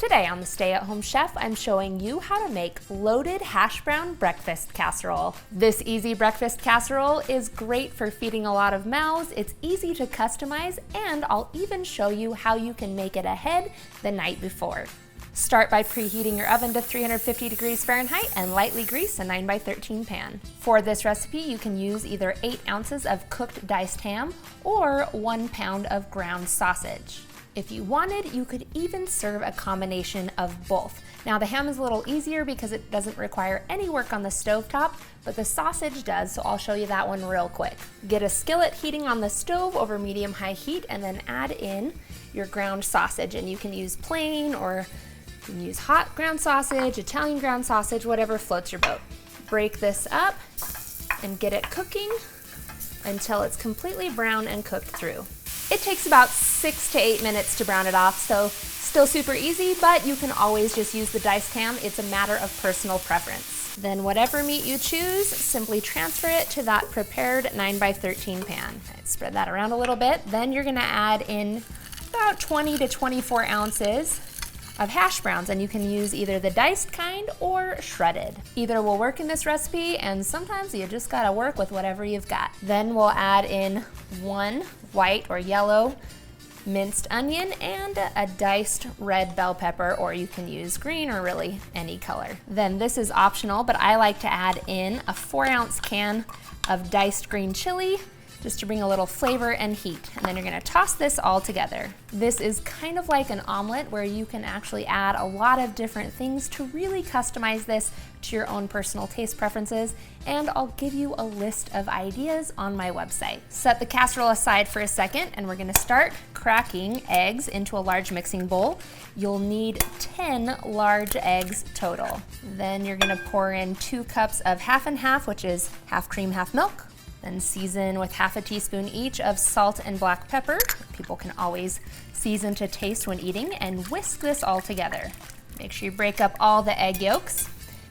Today on the Stay at Home Chef, I'm showing you how to make loaded hash brown breakfast casserole. This easy breakfast casserole is great for feeding a lot of mouths, it's easy to customize, and I'll even show you how you can make it ahead the night before. Start by preheating your oven to 350 degrees Fahrenheit and lightly grease a 9x13 pan. For this recipe, you can use either 8 ounces of cooked diced ham or 1 pound of ground sausage. If you wanted, you could even serve a combination of both. Now the ham is a little easier because it doesn't require any work on the stovetop, but the sausage does, so I'll show you that one real quick. Get a skillet heating on the stove over medium-high heat and then add in your ground sausage, and you can use plain or you can use hot ground sausage, Italian ground sausage, whatever floats your boat. Break this up and get it cooking until it's completely brown and cooked through. It takes about 6 to 8 minutes to brown it off, so still super easy, but you can always just use the diced ham. It's a matter of personal preference. Then whatever meat you choose, simply transfer it to that prepared 9x13 pan. Spread that around a little bit. Then you're gonna add in about 20 to 24 ounces of hash browns, and you can use either the diced kind or shredded. Either will work in this recipe, and sometimes you just gotta work with whatever you've got. Then we'll add in 1 white or yellow minced onion and a diced red bell pepper, or you can use green or really any color. Then this is optional, but I like to add in a 4-ounce can of diced green chili, just to bring a little flavor and heat. And then you're gonna toss this all together. This is kind of like an omelet where you can actually add a lot of different things to really customize this to your own personal taste preferences, and I'll give you a list of ideas on my website. Set the casserole aside for a second, and we're gonna start cracking eggs into a large mixing bowl. You'll need 10 large eggs total. Then you're gonna pour in 2 cups of half and half, which is half cream, half milk. Then season with half a teaspoon each of salt and black pepper. People can always season to taste when eating, and whisk this all together. Make sure you break up all the egg yolks.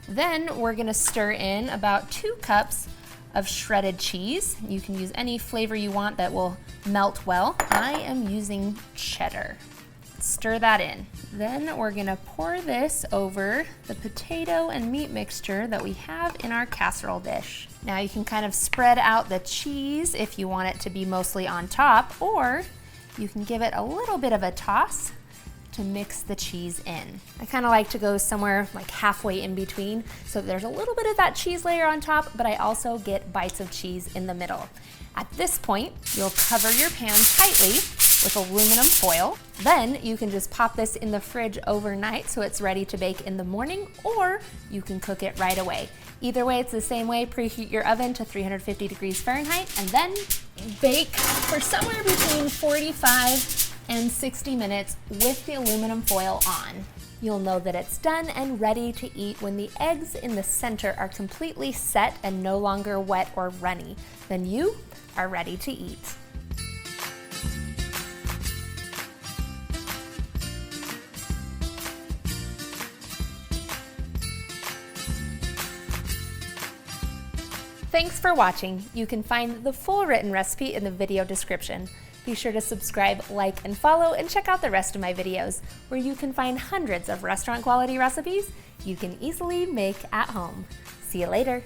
Then we're gonna stir in about 2 cups of shredded cheese. You can use any flavor you want that will melt well. I am using cheddar. Stir that in. Then we're gonna pour this over the potato and meat mixture that we have in our casserole dish. Now you can kind of spread out the cheese if you want it to be mostly on top, or you can give it a little bit of a toss to mix the cheese in. I kind of like to go somewhere like halfway in between, so there's a little bit of that cheese layer on top, but I also get bites of cheese in the middle. At this point, you'll cover your pan tightly with aluminum foil. Then you can just pop this in the fridge overnight so it's ready to bake in the morning, or you can cook it right away. Either way, it's the same way. Preheat your oven to 350 degrees Fahrenheit and then bake for somewhere between 45 and 60 minutes with the aluminum foil on. You'll know that it's done and ready to eat when the eggs in the center are completely set and no longer wet or runny. Then you are ready to eat. Thanks for watching. You can find the full written recipe in the video description. Be sure to subscribe, like, and follow, and check out the rest of my videos, where you can find hundreds of restaurant quality recipes you can easily make at home. See you later.